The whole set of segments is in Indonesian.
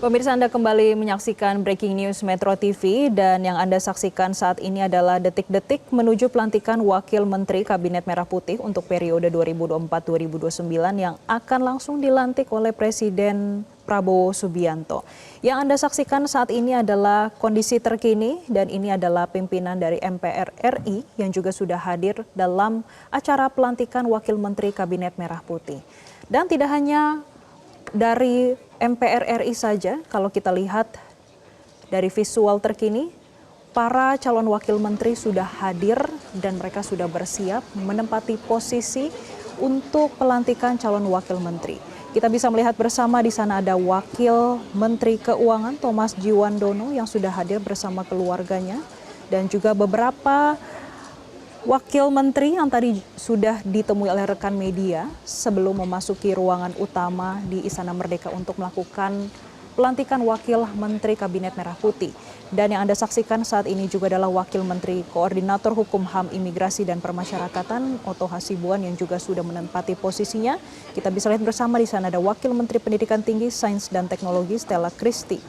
Pemirsa, Anda kembali menyaksikan Breaking News Metro TV dan yang Anda saksikan saat ini adalah detik-detik menuju pelantikan Wakil Menteri Kabinet Merah Putih untuk periode 2024-2029 yang akan langsung dilantik oleh Presiden Prabowo Subianto. Yang Anda saksikan saat ini adalah kondisi terkini dan ini adalah pimpinan dari MPR RI yang juga sudah hadir dalam acara pelantikan Wakil Menteri Kabinet Merah Putih. Dan tidak hanya dari MPR RI saja, kalau kita lihat dari visual terkini, para calon wakil menteri sudah hadir dan mereka sudah bersiap menempati posisi untuk pelantikan calon wakil menteri. Kita bisa melihat bersama di sana ada Wakil Menteri Keuangan Thomas Djiwandono yang sudah hadir bersama keluarganya dan juga beberapa wakil menteri yang tadi sudah ditemui oleh rekan media sebelum memasuki ruangan utama di Istana Merdeka untuk melakukan pelantikan Wakil Menteri Kabinet Merah Putih. Dan yang Anda saksikan saat ini juga adalah Wakil Menteri Koordinator Hukum HAM Imigrasi dan Permasyarakatan Oto Hasibuan yang juga sudah menempati posisinya. Kita bisa lihat bersama di sana ada Wakil Menteri Pendidikan Tinggi, Sains dan Teknologi Stella Christy.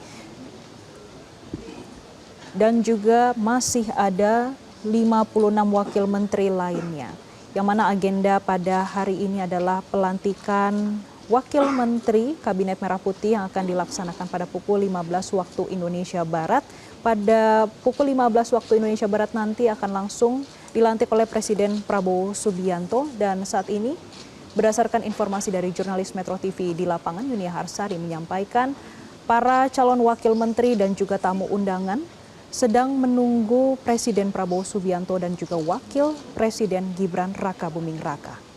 Dan juga masih ada 56 wakil menteri lainnya, yang mana agenda pada hari ini adalah pelantikan Wakil Menteri Kabinet Merah Putih yang akan dilaksanakan pada pukul 15 waktu Indonesia Barat. Pada pukul 15 waktu Indonesia Barat nanti akan langsung dilantik oleh Presiden Prabowo Subianto. Dan saat ini berdasarkan informasi dari jurnalis Metro TV di lapangan, Yunia Harsari menyampaikan para calon wakil menteri dan juga tamu undangan sedang menunggu Presiden Prabowo Subianto dan juga Wakil Presiden Gibran Rakabuming Raka.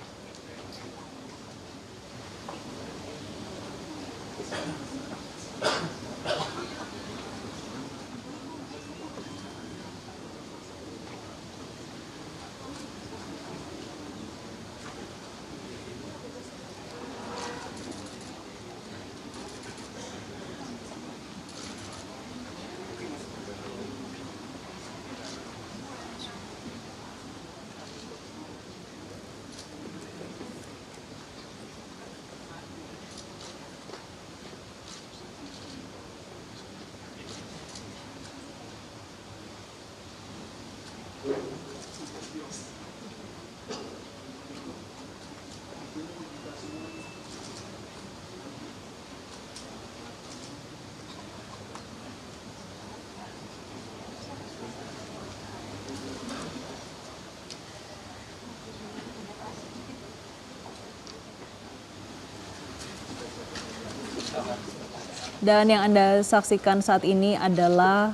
Dan yang Anda saksikan saat ini adalah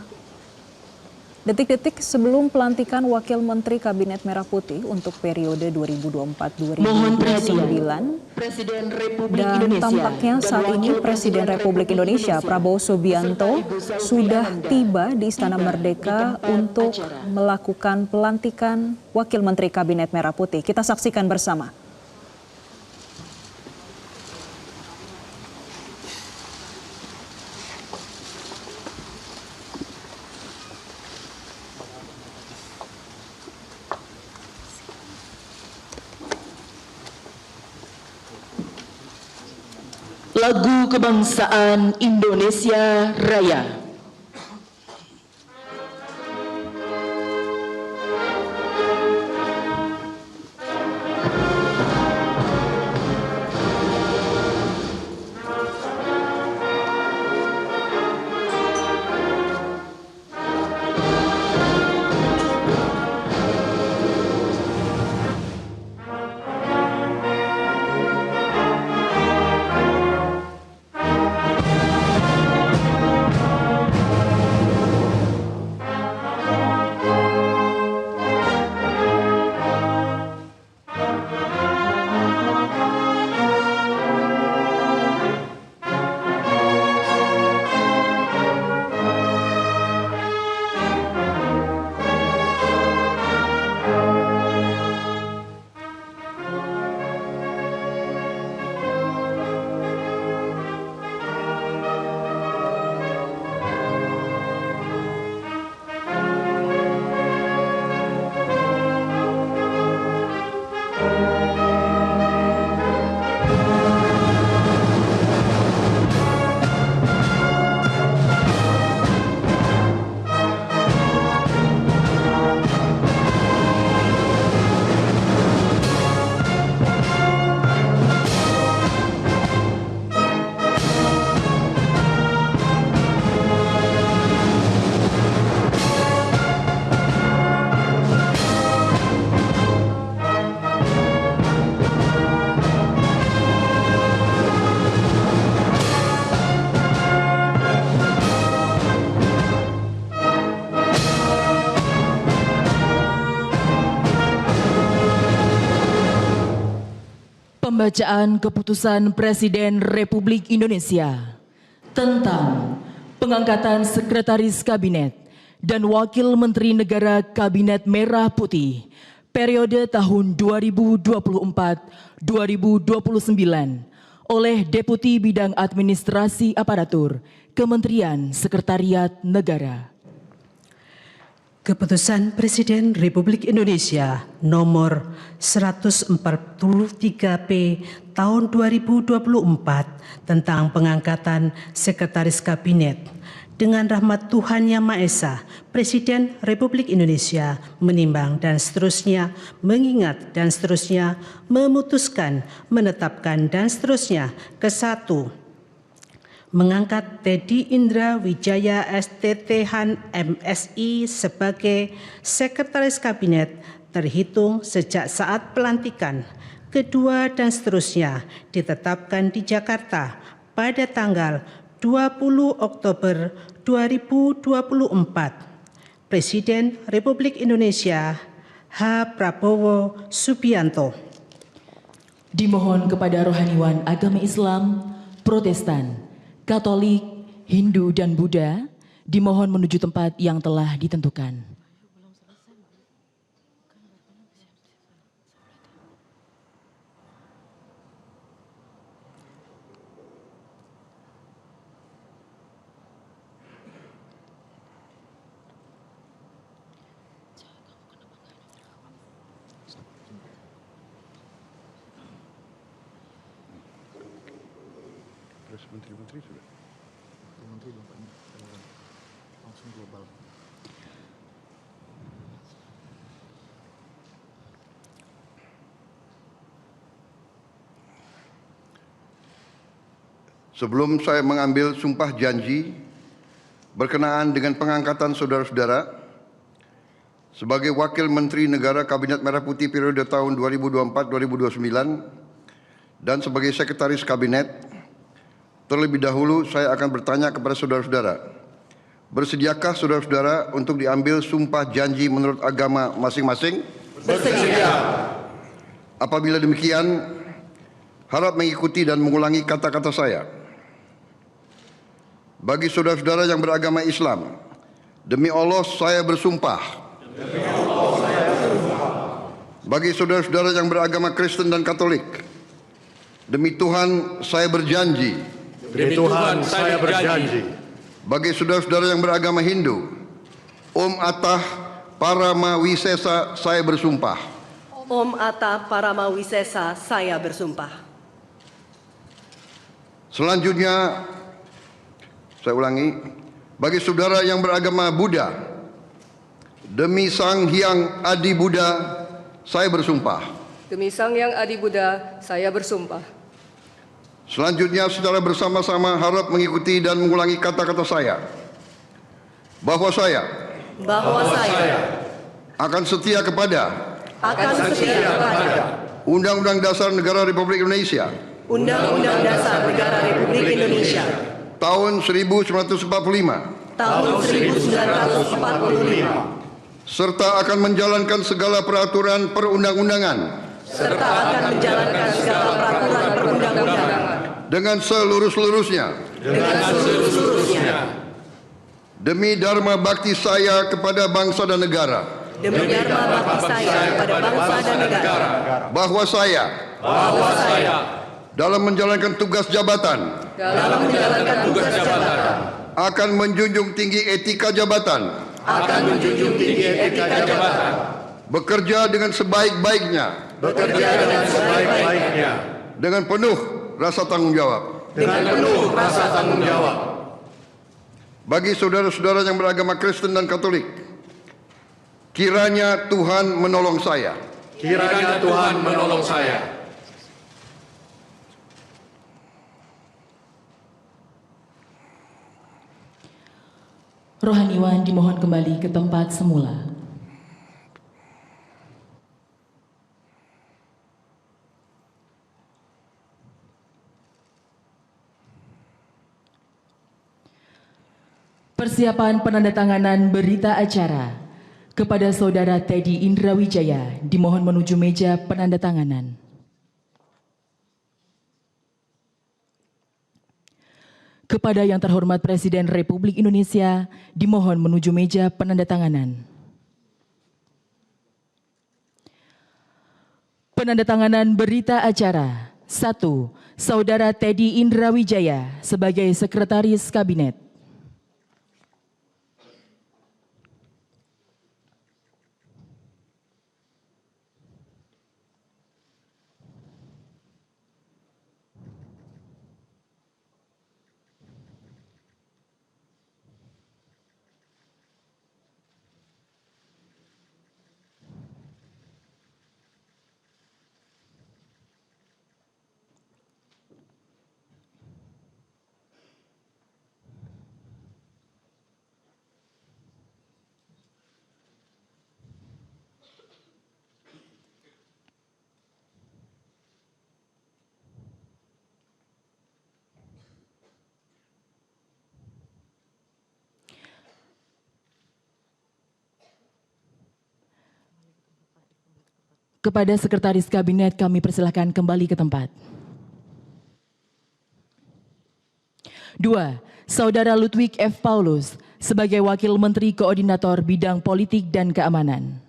detik-detik sebelum pelantikan Wakil Menteri Kabinet Merah Putih untuk periode 2024-2029. Dan tampaknya saat ini Presiden Republik Indonesia Prabowo Subianto sudah tiba di Istana Merdeka untuk melakukan pelantikan Wakil Menteri Kabinet Merah Putih. Kita saksikan bersama. Lagu Kebangsaan Indonesia Raya. Pembacaan Keputusan Presiden Republik Indonesia tentang pengangkatan Sekretaris Kabinet dan Wakil Menteri Negara Kabinet Merah Putih periode tahun 2024-2029 oleh Deputi Bidang Administrasi Aparatur Kementerian Sekretariat Negara. Keputusan Presiden Republik Indonesia nomor 143P tahun 2024 tentang pengangkatan Sekretaris Kabinet. Dengan rahmat Tuhan Yang Maha Esa, Presiden Republik Indonesia menimbang dan seterusnya, mengingat dan seterusnya, memutuskan, menetapkan dan seterusnya. Ke-1, mengangkat Teddy Indra Wijaya STThan MSI sebagai Sekretaris Kabinet terhitung sejak saat pelantikan. Kedua dan seterusnya ditetapkan di Jakarta pada tanggal 20 Oktober 2024. Presiden Republik Indonesia H. Prabowo Subianto. Dimohon kepada rohaniwan agama Islam, Protestan, Katolik, Hindu, dan Buddha, dimohon menuju tempat yang telah ditentukan. Terus menteri-menteri sudah? Menteri Bapak langsung global. Sebelum saya mengambil sumpah janji berkenaan dengan pengangkatan saudara-saudara sebagai Wakil Menteri Negara Kabinet Merah Putih periode tahun 2024-2029 dan sebagai Sekretaris Kabinet, terlebih dahulu saya akan bertanya kepada saudara-saudara, bersediakah saudara-saudara untuk diambil sumpah janji menurut agama masing-masing? Bersedia. Apabila demikian, harap mengikuti dan mengulangi kata-kata saya. Bagi saudara-saudara yang beragama Islam, demi Allah saya bersumpah. Demi Allah saya bersumpah. Bagi saudara-saudara yang beragama Kristen dan Katolik, demi Tuhan saya berjanji. Demi Tuhan saya berjanji. Bagi saudara-saudara yang beragama Hindu, Om Atah Paramawisesa saya bersumpah. Om Atah Paramawisesa saya bersumpah. Selanjutnya, saya ulangi, bagi saudara yang beragama Buddha, demi Sang Hyang Adi Buddha saya bersumpah. Demi Sang Hyang Adi Buddha saya bersumpah. Selanjutnya secara bersama-sama harap mengikuti dan mengulangi kata-kata saya. Bahwa saya akan setia kepada Undang-Undang Dasar Negara Republik Indonesia Undang-Undang Dasar Negara Republik Indonesia tahun 1945 serta akan menjalankan segala peraturan perundang-undangan dengan seluruh-seluruhnya demi dharma bakti saya kepada bangsa dan negara. Bahwa saya dalam menjalankan tugas jabatan akan menjunjung tinggi etika jabatan, bekerja dengan sebaik-baiknya, dengan penuh rasa tanggung jawab. Bagi saudara-saudara yang beragama Kristen dan Katolik, kiranya Tuhan menolong saya. Rohaniwan dimohon kembali ke tempat semula. Persiapan penandatanganan berita acara kepada Saudara Teddy Indra Wijaya dimohon menuju meja penandatanganan. Kepada yang terhormat Presiden Republik Indonesia, dimohon menuju meja penandatanganan. Penandatanganan berita acara. 1. Saudara Teddy Indrawijaya sebagai Sekretaris Kabinet. Kepada Sekretaris Kabinet kami persilahkan kembali ke tempat. 2. Saudara Ludwig F. Paulus sebagai Wakil Menteri Koordinator Bidang Politik dan Keamanan.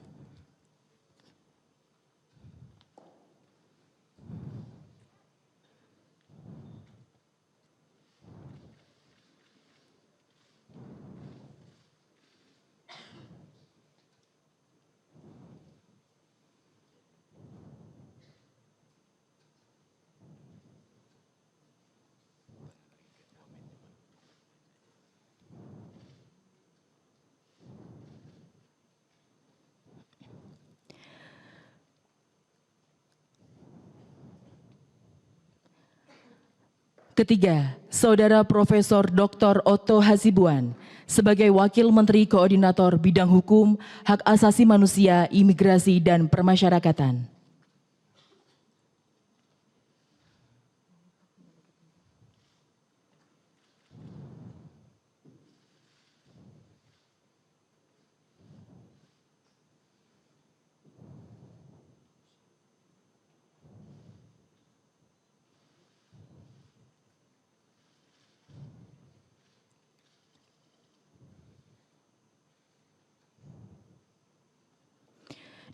Ketiga, Saudara Profesor Dr. Otto Hasibuan sebagai Wakil Menteri Koordinator Bidang Hukum, Hak Asasi Manusia, Imigrasi, dan Permasyarakatan.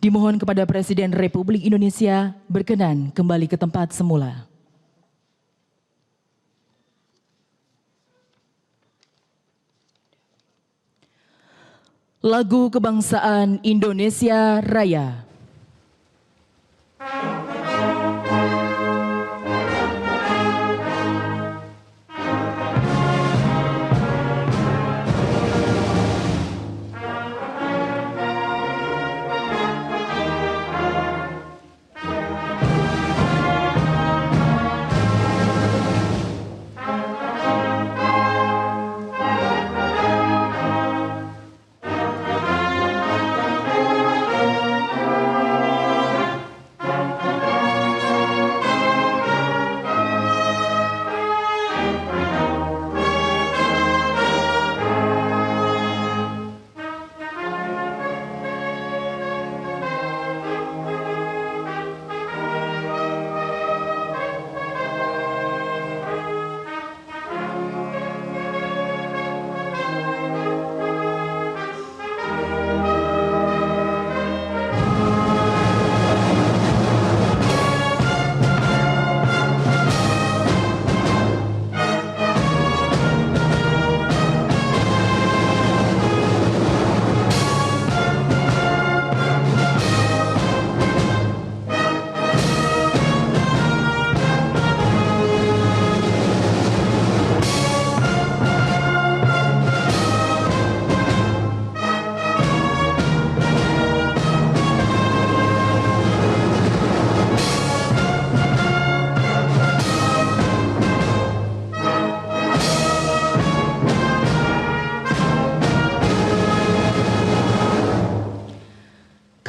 Dimohon kepada Presiden Republik Indonesia berkenan kembali ke tempat semula. Lagu Kebangsaan Indonesia Raya.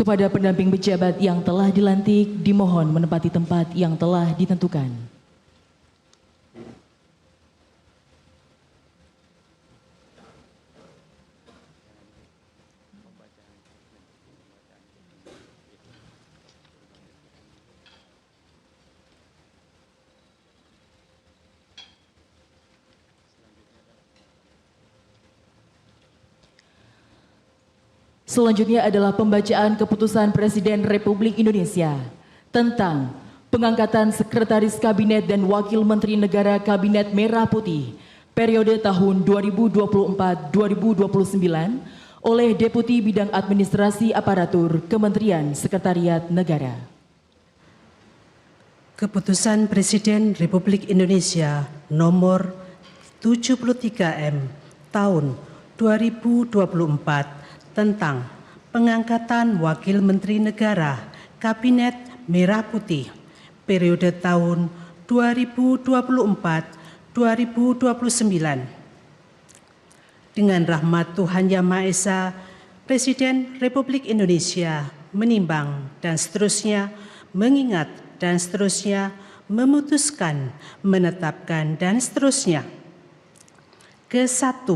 Kepada pendamping pejabat yang telah dilantik, dimohon menempati tempat yang telah ditentukan. Selanjutnya adalah pembacaan keputusan Presiden Republik Indonesia tentang pengangkatan Sekretaris Kabinet dan Wakil Menteri Negara Kabinet Merah Putih periode tahun 2024-2029 oleh Deputi Bidang Administrasi Aparatur Kementerian Sekretariat Negara. Keputusan Presiden Republik Indonesia nomor 73M tahun 2024 tentang pengangkatan Wakil Menteri Negara Kabinet Merah Putih periode tahun 2024-2029. Dengan rahmat Tuhan Yang Maha Esa, Presiden Republik Indonesia menimbang dan seterusnya mengingat dan seterusnya memutuskan, menetapkan dan seterusnya. Ke-1,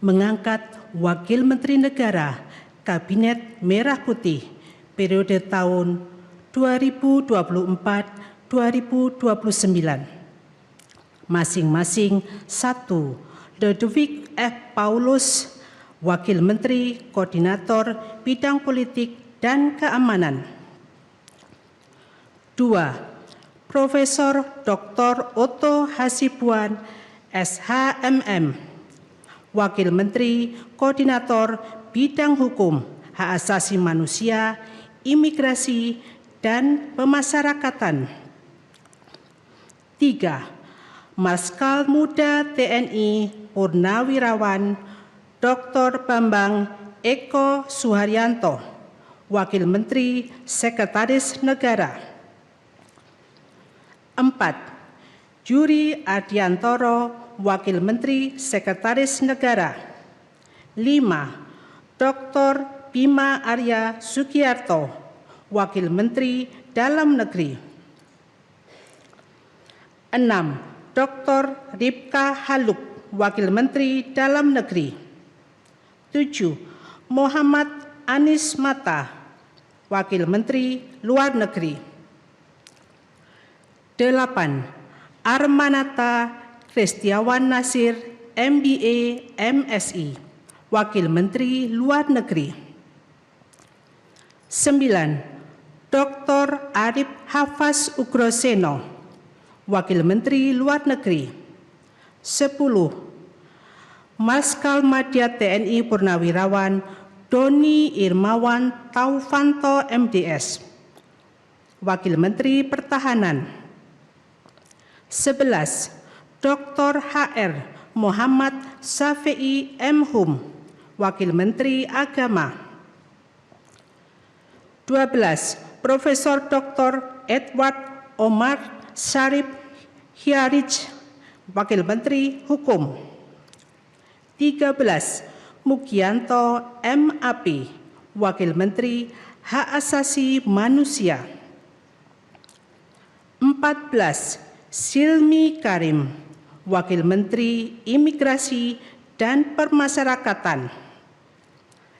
mengangkat Wakil Menteri Negara Kabinet Merah Putih periode tahun 2024-2029. Masing-masing 1. Ludwig F. Paulus, Wakil Menteri Koordinator Bidang Politik dan Keamanan. 2. Profesor Dr. Otto Hasibuan, SHMM, Wakil Menteri Koordinator Bidang Hukum, Hak Asasi Manusia, Imigrasi, dan Pemasyarakatan. 3. Marskal Muda TNI Purnawirawan Dr. Bambang Eko Suharyanto, Wakil Menteri Sekretaris Negara. 4. Juri Adiantoro, Wakil Menteri Sekretaris Negara. 5. Dr. Bima Arya Sugiarto, Wakil Menteri Dalam Negeri. 6. Dr. Ripka Haluk, Wakil Menteri Dalam Negeri. 7. Muhammad Anies Mata, Wakil Menteri Luar Negeri. 8. Armanata Kristiawan Nasir, MBA, MSI, Wakil Menteri Luar Negeri. 9. Dr. Arif Hafaz Ugroseno, Wakil Menteri Luar Negeri. 10. Marskal Madya TNI Purnawirawan Doni Irmawan Taufanto, MDS, Wakil Menteri Pertahanan. 11. Dr. HR Muhammad Syafi'i M. Hum, Wakil Menteri Agama. 12. Profesor Dr. Edward Omar Syarif Hiarij, Wakil Menteri Hukum. 13. Mugianto MAP, Wakil Menteri Hak Asasi Manusia. 14. Silmi Karim, Wakil Menteri Imigrasi dan Permasyarakatan.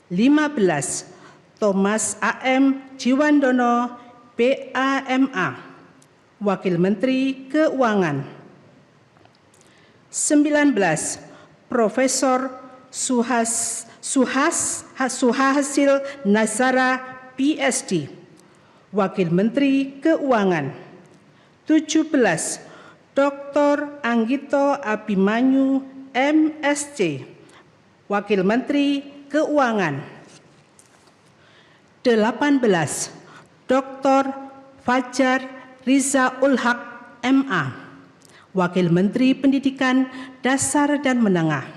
15. Thomas A.M. Jiwandono, BAMA, Wakil Menteri Keuangan. 19. Profesor Suhasil Nazara, PSD, Wakil Menteri Keuangan. 17. Dr. Anggito Abimanyu, MSc, Wakil Menteri Keuangan. 18. Dr. Fajar Riza Ulhaq, MA, Wakil Menteri Pendidikan Dasar dan Menengah.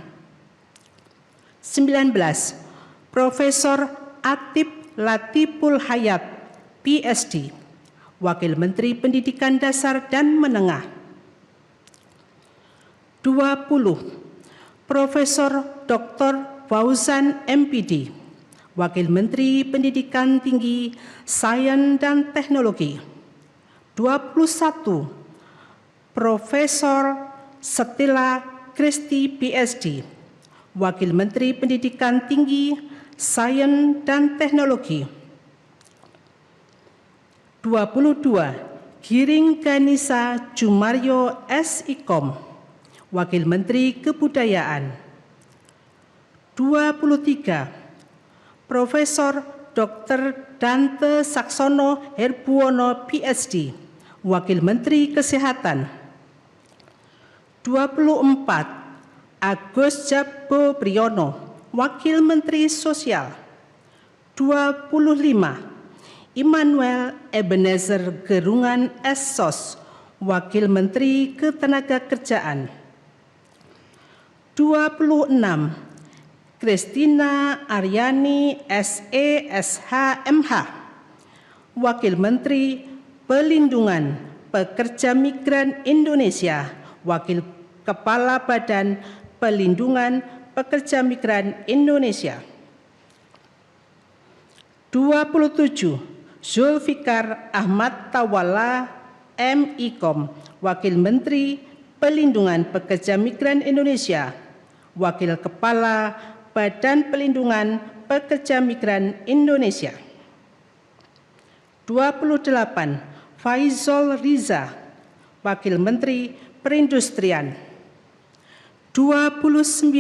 19. Profesor Atip Latiful Hayat, PSD, Wakil Menteri Pendidikan Dasar dan Menengah. 20. Profesor Dr. Fauzan MPD, Wakil Menteri Pendidikan Tinggi, Sains dan Teknologi. 21. Profesor Stella Kristi, PSD, Wakil Menteri Pendidikan Tinggi, Sains dan Teknologi. 22. Giring Ganisa Jumario SIKOM, Wakil Menteri Kebudayaan. 23. Profesor Dr. Dante Saksono Herbuwono, PhD, Wakil Menteri Kesehatan. 24. Agus Jabo Priyono, Wakil Menteri Sosial. 25. Immanuel Ebenezer Gerungan SSOS, Wakil Menteri Ketenagakerjaan. 26. Kristina Aryani SE.SH MH, Wakil Menteri Pelindungan Pekerja Migran Indonesia, Wakil Kepala Badan Pelindungan Pekerja Migran Indonesia. 27. Zulfikar Ahmad Tawala MIKOM, Wakil Menteri Pelindungan Pekerja Migran Indonesia, Wakil Kepala Badan Pelindungan Pekerja Migran Indonesia. 28. Faizol Riza, Wakil Menteri Perindustrian. 29.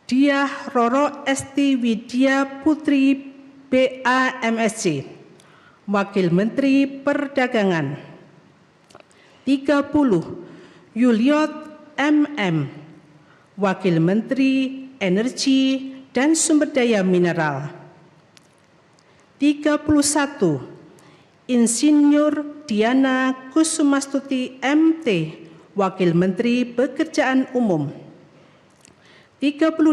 Diah Roro Esti Widya Putri BAMSC, Wakil Menteri Perdagangan. 30. Yuliot MM, Wakil Menteri Energi dan Sumber Daya Mineral. 31. Insinyur Diana Kusumastuti MT, Wakil Menteri Pekerjaan Umum. 32.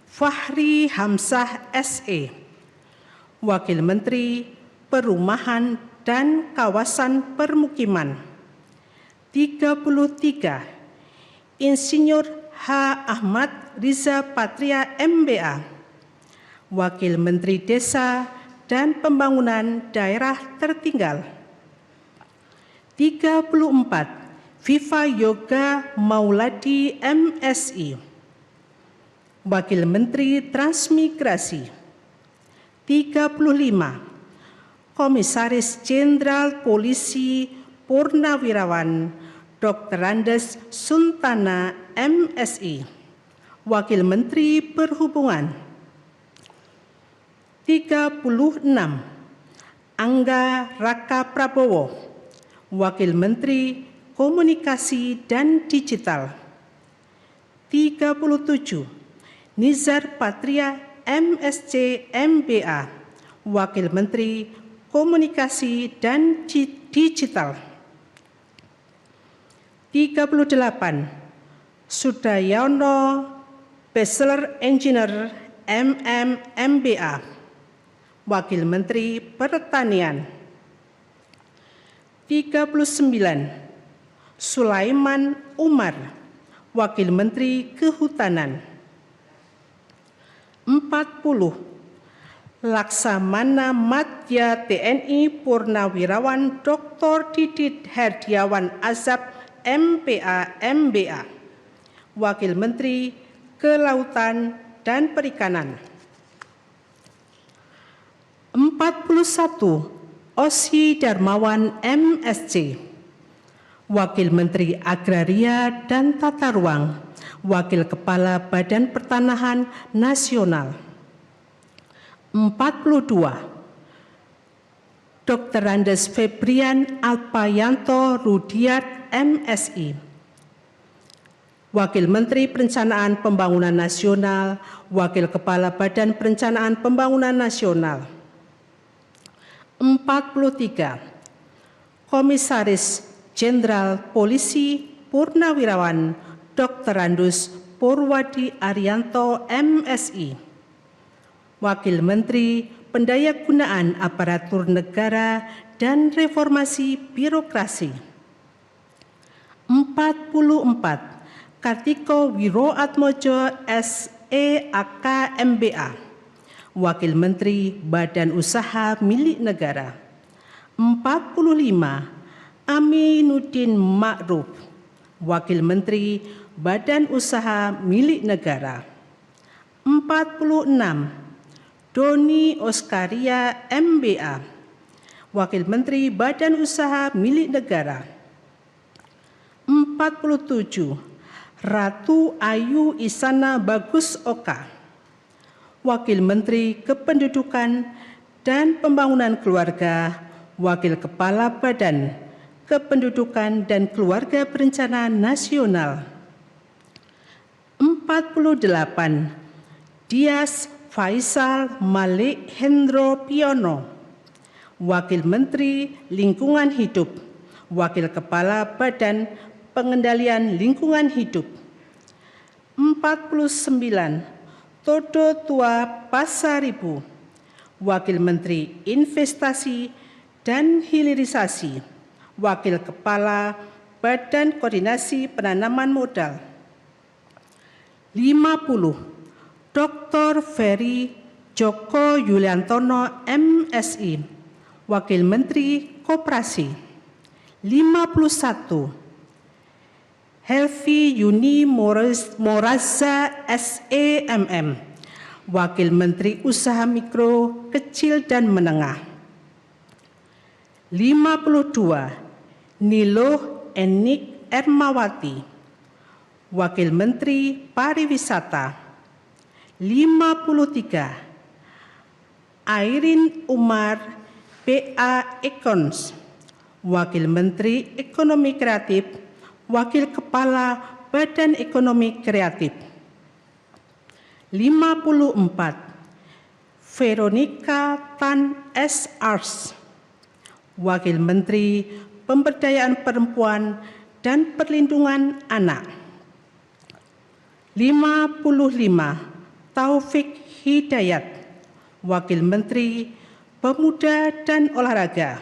Fahri Hamzah SE, Wakil Menteri Perumahan dan Kawasan Permukiman. 33. Insinyur H. Ahmad Riza Patria MBA, Wakil Menteri Desa dan Pembangunan Daerah Tertinggal. 34. Viva Yoga Mauladi MSI, Wakil Menteri Transmigrasi. 35. Komisaris Jenderal Polisi Purnawirawan Dr. Andes Suntana MSI, Wakil Menteri Perhubungan. 36. Angga Raka Prabowo, Wakil Menteri Komunikasi dan Digital. 37. Nizar Patria MSc MBA, Wakil Menteri Komunikasi dan Digital. 38. Sudayono Bachelor Engineer MM MBA, Wakil Menteri Pertanian. 39. Sulaiman Umar, Wakil Menteri Kehutanan. 40. Laksamana Madya TNI Purnawirawan Dr. Didit Herdiawan Azab MPA MBA, Wakil Menteri Kelautan dan Perikanan. 41. Osi Darmawan MSc, Wakil Menteri Agraria dan Tata Ruang, Wakil Kepala Badan Pertanahan Nasional. 42. Dr. Andes Febrian Alpayanto Rudiat MSI, Wakil Menteri Perencanaan Pembangunan Nasional, Wakil Kepala Badan Perencanaan Pembangunan Nasional. 43. Komisaris Jenderal Polisi Purnawirawan Dr. Andus Purwadi Arianto MSI, Wakil Menteri Pendayagunaan Aparatur Negara dan Reformasi Birokrasi. 44. Kartiko Wiroatmojo SEAK MBA, Wakil Menteri Badan Usaha Milik Negara. 45. Aminuddin Ma'ruf, Wakil Menteri Badan Usaha Milik Negara. 46. Doni Oskaria MBA, Wakil Menteri Badan Usaha Milik Negara. 47. Ratu Ayu Isana Bagus Oka, Wakil Menteri Kependudukan dan Pembangunan Keluarga, Wakil Kepala Badan Kependudukan dan Keluarga Berencana Nasional. 48. Dias Faisal Malik Hendro Piono, Wakil Menteri Lingkungan Hidup, Wakil Kepala Badan Pengendalian Lingkungan Hidup. 49. Todo Tua Pasaribu, Wakil Menteri Investasi dan Hilirisasi, Wakil Kepala Badan Koordinasi Penanaman Modal. 50. Dr. Ferry Joko Yuliantono MSI, Wakil Menteri Koperasi. 51. Helvi Yuni Moraza SEMM, Wakil Menteri Usaha Mikro, Kecil dan Menengah. 52. Niloh Enik Ermawati, Wakil Menteri Pariwisata. 53. Airin Umar BA Ekons, Wakil Menteri Ekonomi Kreatif, Wakil Kepala Badan Ekonomi Kreatif. 54. Veronica Tan S. Ars, Wakil Menteri Pemberdayaan Perempuan dan Perlindungan Anak. 55. Taufik Hidayat, Wakil Menteri Pemuda dan Olahraga.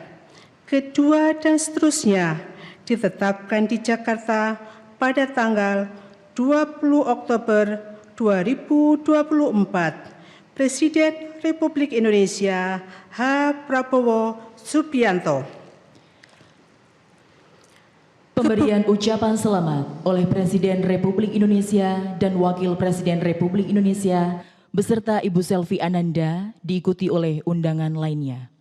Kedua dan seterusnya ditetapkan di Jakarta pada tanggal 20 Oktober 2024. Presiden Republik Indonesia H. Prabowo Subianto. Pemberian ucapan selamat oleh Presiden Republik Indonesia dan Wakil Presiden Republik Indonesia beserta Ibu Selvi Ananda diikuti oleh undangan lainnya.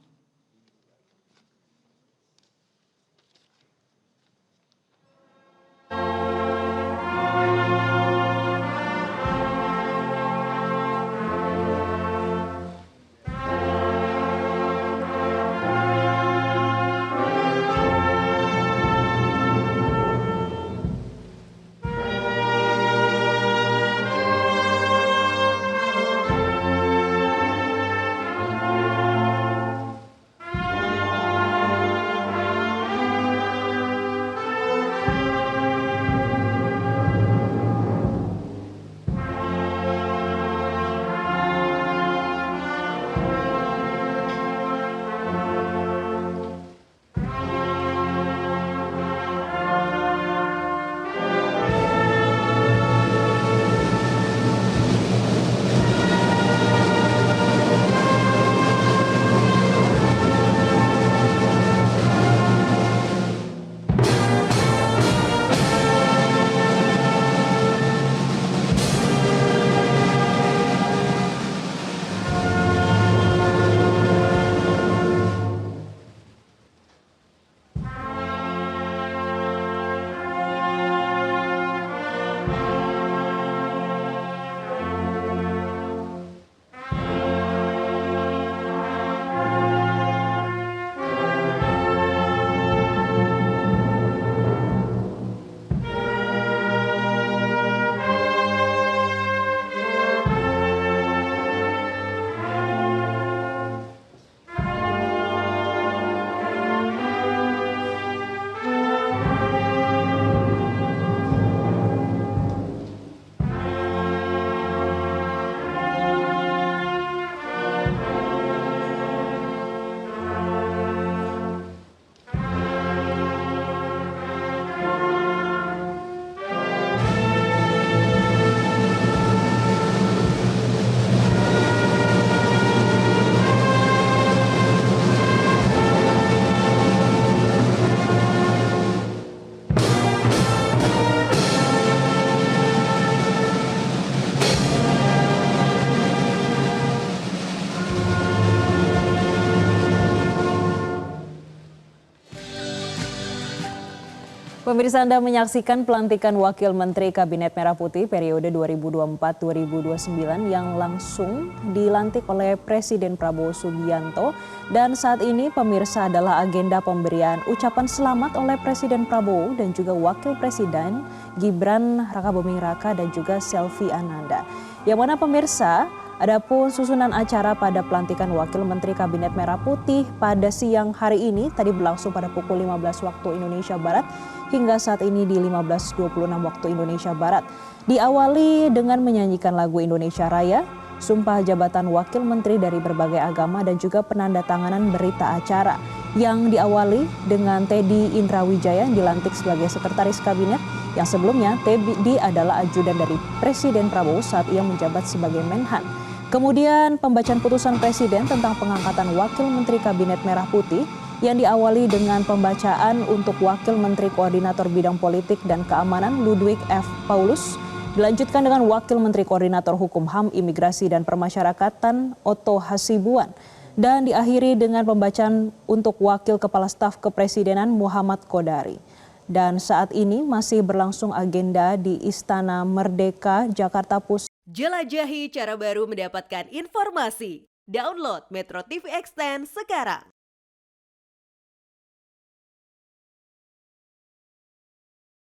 Pemirsa, Anda menyaksikan pelantikan Wakil Menteri Kabinet Merah Putih periode 2024-2029 yang langsung dilantik oleh Presiden Prabowo Subianto. Dan saat ini pemirsa adalah agenda pemberian ucapan selamat oleh Presiden Prabowo dan juga Wakil Presiden Gibran Rakabuming Raka dan juga Selvi Ananda. Yang mana pemirsa, adapun susunan acara pada pelantikan Wakil Menteri Kabinet Merah Putih pada siang hari ini tadi berlangsung pada pukul 15 waktu Indonesia Barat hingga saat ini di 15.26 waktu Indonesia Barat. Diawali dengan menyanyikan lagu Indonesia Raya, sumpah jabatan Wakil Menteri dari berbagai agama dan juga penandatanganan berita acara yang diawali dengan Teddy Indrawijaya yang dilantik sebagai Sekretaris Kabinet yang sebelumnya Teddy adalah ajudan dari Presiden Prabowo saat ia menjabat sebagai Menhan. Kemudian pembacaan putusan Presiden tentang pengangkatan Wakil Menteri Kabinet Merah Putih yang diawali dengan pembacaan untuk Wakil Menteri Koordinator Bidang Politik dan Keamanan Ludwig F. Paulus, dilanjutkan dengan Wakil Menteri Koordinator Hukum HAM, Imigrasi dan Permasyarakatan Otto Hasibuan, dan diakhiri dengan pembacaan untuk Wakil Kepala Staf Kepresidenan Muhammad Kodari. Dan saat ini masih berlangsung agenda di Istana Merdeka, Jakarta Pusat. Jelajahi cara baru mendapatkan informasi. Download Metro TV Extend sekarang.